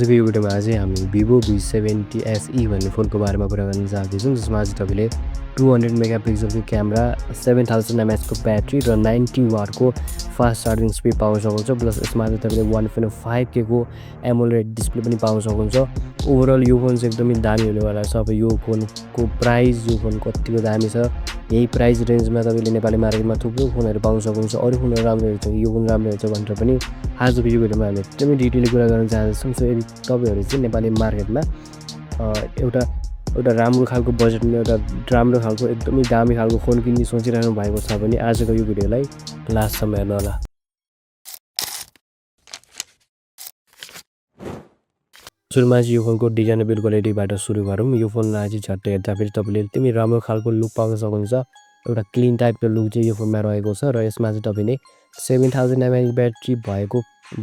आजको यो भिडियोमा चाहिँ हामी Vivo V70 SE भन्ने फोनको बारेमा कुरा गर्न चाहदैछौँ, जसमा चाहिँ तपाईँले 200 मेगापिक्सलको क्यामेरा, 7000 mAh को ब्याट्री र 90 वाटको फास्ट चार्जिङ स्पिड पाउन सक्नुहुन्छ। प्लस यसमा चाहिँ तपाईँले 1.5K को एमोलेड डिस्प्ले पनि पाउन सक्नुहुन्छ। ओभरअल यो फोन चाहिँ एकदमै दामी हुनेवाला छ। अब यो फोनको प्राइस, यो फोन कतिको दामी छ, यही प्राइस रेन्जमा तपाईँले नेपाली मार्केटमा थुप्रो फोनहरू पाउन सक्नुहुन्छ। अरू फोनहरू राम्रो हुन्छ, यो फोन राम्रो हुन्छ भनेर पनि आजको यो भिडियोमा हामी एकदमै डिटेलली कुरा गर्न चाहन्छौँ। सो यदि तपाईँहरू चाहिँ नेपाली मार्केटमा एउटा राम्रो खालको बजेटमा एउटा राम्रो खालको एकदमै दामी खालको फोन किन्ने सोचिरहनु भएको छ भने आजको यो भिडियोलाई लास्टसम्म हेर्नु होला। सुरुमा चाहिँ यो फोनको डिजाइन र बिल्ड क्वालिटीबाट सुरु गरौँ। यो फोनलाई चाहिँ झट्टै हेर्दाखेरि तपाईँले एकदमै राम्रो खालको लुक पाउन सक्नुहुन्छ। एउटा क्लिन टाइपको लुक चाहिँ यो फोनमा रहेको छ र यसमा चाहिँ तपाईँले 7000 mAh ब्याट्री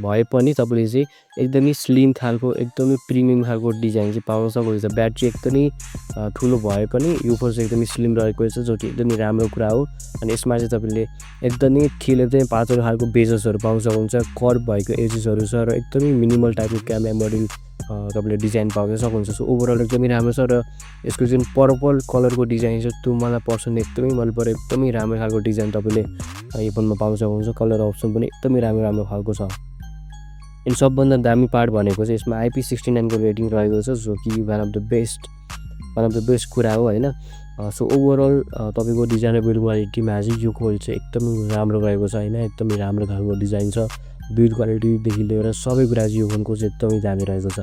भए पनि तपाईँले चाहिँ एकदमै स्लिम खालको एकदमै प्रिमियम खालको डिजाइन चाहिँ पाउन सक्नुहुन्छ। ब्याट्री एकदमै ठुलो भए पनि यो फोन चाहिँ एकदमै स्लिम रहेको छ, जो कि एकदमै राम्रो कुरा हो। अनि यसमा चाहिँ तपाईँले एकदमै ठिलो चाहिँ पातलो खालको बेजसहरू पाउन सक्नुहुन्छ। कर्भ भएको एजेसहरू छ र एकदमै मिनिमल टाइपको क्यामेरा मोडल तपाईँले डिजाइन पाउन सक्नुहुन्छ। सो ओभरअल एकदमै राम्रो छ र यसको जुन पर्पल कलरको डिजाइन छ त्यो मलाई पर्सनली एकदमै मन पर्यो। एकदमै राम्रो खालको डिजाइन तपाईँले यो फोनमा पाउन सक्नुहुन्छ। कलर अप्सन पनि एकदमै राम्रो खालको छ। अनि सबभन्दा दामी पार्ट भनेको चाहिँ यसमा IP69 को रेटिङ रहेको छ, जो कि वान अफ द बेस्ट कुरा हो हैन। सो ओभरअल तपाईँको डिजाइन र बिल्ड क्वालिटीमा चाहिँ यो फोन चाहिँ एकदमै राम्रो रहेको छ हैन। एकदमै राम्रो खालको डिजाइन छ, बिल्ड क्वालिटीदेखि लिएर सबै कुरा चाहिँ यो फोनको चाहिँ एकदमै दामी रहेको छ।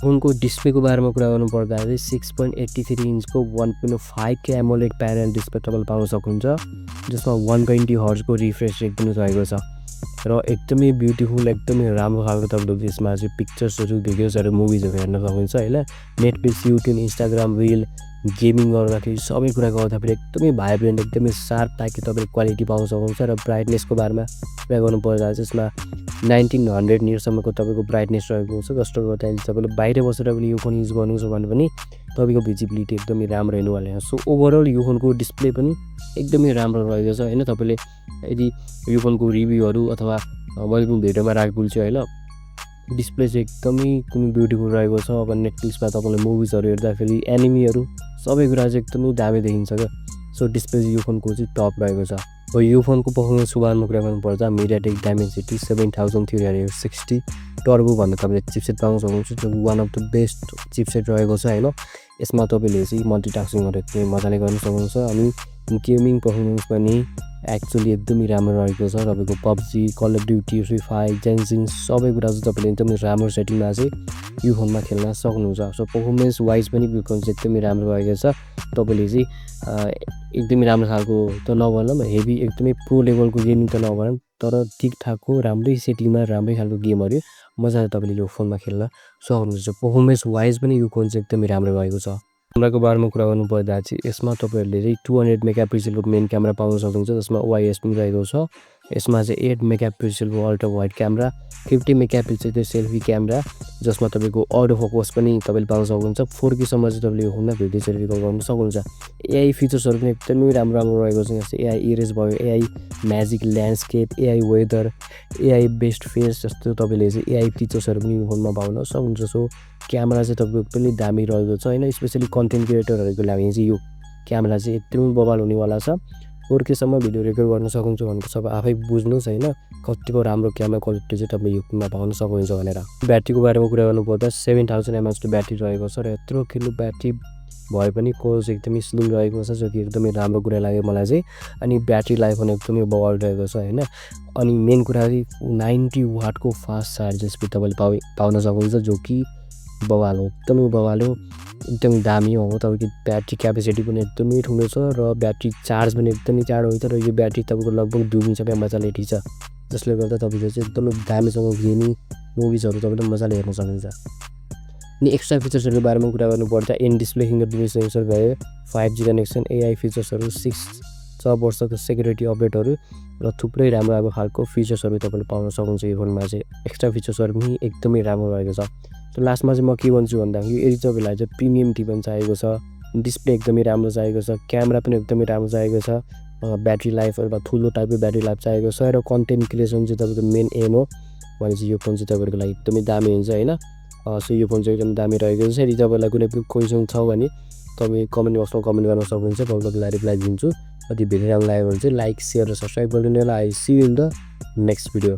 फोनको डिस्प्लेको बारेमा कुरा गर्नुपर्दा चाहिँ 6.83 इन्चको 1.5K एमोलेड प्यानल डिस्प्ले तपाईँले पाउन सक्नुहुन्छ, जसमा 120 हर्जको रिफ्रेस रेट पनि रहेको छ र एकदमै ब्युटिफुल एकदमै राम्रो खालको तपाईँले यसमा चाहिँ पिक्चर्सहरू, भिडियोजहरू, मुभिजहरू हेर्न सक्नुहुन्छ हैन। Netflix, YouTube, Instagram reel, gaming गर्दाखेरि सबै कुरा गर्दाखेरि एकदमै भाइब्रेन्ट एकदमै शार्प टाइपको तपाईँले क्वालिटी पाउन सक्नुहुन्छ। र ब्राइटनेसको बारेमा कुरा गर्नुपर्दा चाहिँ यसमा 1900 निट्सम्मको तपाईँको ब्राइटनेस रहेको छ, जसले गर्दाखेरि तपाईँले बाहिर बसेर पनि यो फोन युज गर्नुहुन्छ भने पनि तपाईँको भिजिबिलिटी एकदमै राम्रो हुनेवाला छ। सो ओभरअल यो फोनको डिस्प्ले पनि एकदमै राम्रो रहेको छ हैन। तपाईँले यदि यो फोनको रिभ्यूहरू अथवा मैले पनि भिडियोमा राखेको छु हैन, डिस्प्ले चाहिँ एकदमै ब्युटिफुल रहेको छ। अब नेटफ्लिक्समा तपाईँले मुभिजहरू हेर्दाखेरि एनिमीहरू सबै कुरा चाहिँ एकदमै दामी देखिन्छ क्या। सो डिस्प्ले चाहिँ यो फोनको चाहिँ टप रहेको छ। अब यो फोनको पर्फर्मेन्सको बारेमा कुरा गर्नुपर्दा मिडियाटेक डाइमेन्सिटी 7360 टर्बो भन्ने तपाईँले चिपसेट पाउन सक्नुहुन्छ, जो one of the best chipset रहेको छ हैन। यसमा तपाईँले चाहिँ मल्टिटास्किङहरू एकदमै मजाले गर्न सक्नुहुन्छ। अनि गेमिङ पर्फर्मेन्स पनि एक्चुअली एकदमै राम्रो रहेको छ। तपाईँको PUBG, Call of Duty, Free Fire, Genshin सबै कुरा चाहिँ तपाईँले एकदमै राम्रो सेटिङमा चाहिँ यो फोनमा खेल्न सक्नुहुन्छ। सो पर्फर्मेन्स वाइज पनि यो फोन चाहिँ एकदमै राम्रो रहेको छ। तपाईँले चाहिँ एकदमै राम्रो खालको त नभनौँ, हेभी एकदमै प्रो लेभलको गेमिङ त नभनौँ, तर ठिकठाकको राम्रै सेटिङमा राम्रै खालको गेमहरू मजाले तपाईँले यो फोनमा खेल्न सक्नुहुन्छ। पर्फर्मेन्स वाइज पनि यो फोन चाहिँ एकदमै राम्रो रहेको छ। क्यामेराको बारेमा कुरा गर्नुपर्दा चाहिँ यसमा तपाईँहरूले चाहिँ 200 मेगापिक्सलको मेन क्यामेरा पाउन सक्नुहुन्छ, जसमा OIS पनि रहेको छ। यसमा चाहिँ 8 मेगापिक्सलको अल्ट्रा वाइड क्यामेरा, 50 मेगापिक्सल चाहिँ सेल्फी क्यामेरा, जसमा तपाईँको अटो फोकस पनि तपाईँले पाउन सक्नुहुन्छ। 4K सम्म चाहिँ तपाईँले यो फोनमा भिडियो चाहिँ रिकर्ड गर्न सक्नुहुन्छ। AI फिचर्सहरू पनि एकदमै राम्रो रहेको छ। जस्तै AI इरेज भयो, AI magic landscape, AI weather, AI best face जस्तो तपाईँले चाहिँ AI फिचर्सहरू पनि यो फोनमा पाउन सक्नुहुन्छ। सो क्यामेरा चाहिँ तपाईँको एकदमै दामी रहेको छ हैन। स्पेसली कन्टेन्ट क्रिएटरहरूको लागि चाहिँ यो क्यामेरा चाहिँ एकदमै बवाल हुनेवाला छ। 4K सम्म भिडियो रेकर्ड गर्न सक्नुहुन्छ भनेको सब आफै बुझ्नुहोस् हैन, कतिको राम्रो क्यामेरा क्वालिटी चाहिँ तपाईँ यो फोनमा पाउन सक्नुहुन्छ भनेर। ब्याट्रीको बारेमा कुरा गर्नुपर्दा 7000 mAh को ब्याट्री रहेको छ र यत्रो किलो ब्याट्री भए पनि कोर्स एकदमै स्लिम रहेको छ, जो कि एकदमै राम्रो कुरा लाग्यो मलाई चाहिँ। अनि ब्याट्री लाइफ पनि एकदमै बवाल रहेको छ हैन। अनि मेन कुरा चाहिँ 90 वाटको फास्ट चार्जिङ स्पिड तपाईँले पाउन सक्नुहुन्छ, जो कि बवाल हो, एकदमै बवाल हो, एकदमै दामी हो। तपाईँको ब्याट्री क्यापेसिटी पनि एकदमै ठुलो छ र ब्याट्री चार्ज पनि एकदमै चाँडो हुन्छ र यो ब्याट्री तपाईँको लगभग 2 दिनसम्म मजाले ठिक्छ, जसले गर्दा तपाईँले चाहिँ एकदमै दामीसँग गेमिङ मुभिजहरू तपाईँले मजाले हेर्न सक्नुहुन्छ। अनि एक्स्ट्रा फिचर्सहरूको बारेमा कुरा गर्नुपर्दा इन डिस्प्ले फिङ्गरप्रिन्ट सेन्सर भयो, 5G कनेक्सन, AI फिचर्सहरू, 6 वर्षको सेक्युरिटी अपडेटहरू र थुप्रै राम्रो खालको फिचर्सहरू तपाईँले पाउन सक्नुहुन्छ। यो फोनमा चाहिँ एक्स्ट्रा फिचर्सहरू पनि एकदमै राम्रो रहेको छ। त लास्टमा चाहिँ म के भन्छु भन्दाखेरि यदि तपाईँलाई चाहिँ प्रिमियम टिपन चाहिएको छ, डिस्प्ले एकदमै राम्रो चाहिएको छ, क्यामेरा पनि एकदमै राम्रो चाहिएको छ, ब्याट्री लाइफ अथवा ठुलो टाइपको ब्याट्री लाइफ चाहिएको छ र कन्टेन्ट क्रिएसन चाहिँ तपाईँको मेन एम हो भने चाहिँ यो फोन चाहिँ तपाईँको लागि एकदमै दामी हुन्छ हैन। सो यो फोन चाहिँ एकदम दामी रहेको छ। यदि तपाईँलाई कुनै पनि क्वेसन छ भने तपाईँ कमेन्ट बक्समा कमेन्ट गर्न सक्नुहुन्छ, तपाईँलाई रिप्लाई दिन्छु। यदि भिडियो राम्रो लाग्यो भने चाहिँ लाइक, सेयर र सब्सक्राइब गरिदिनु होला। I see you in the next video.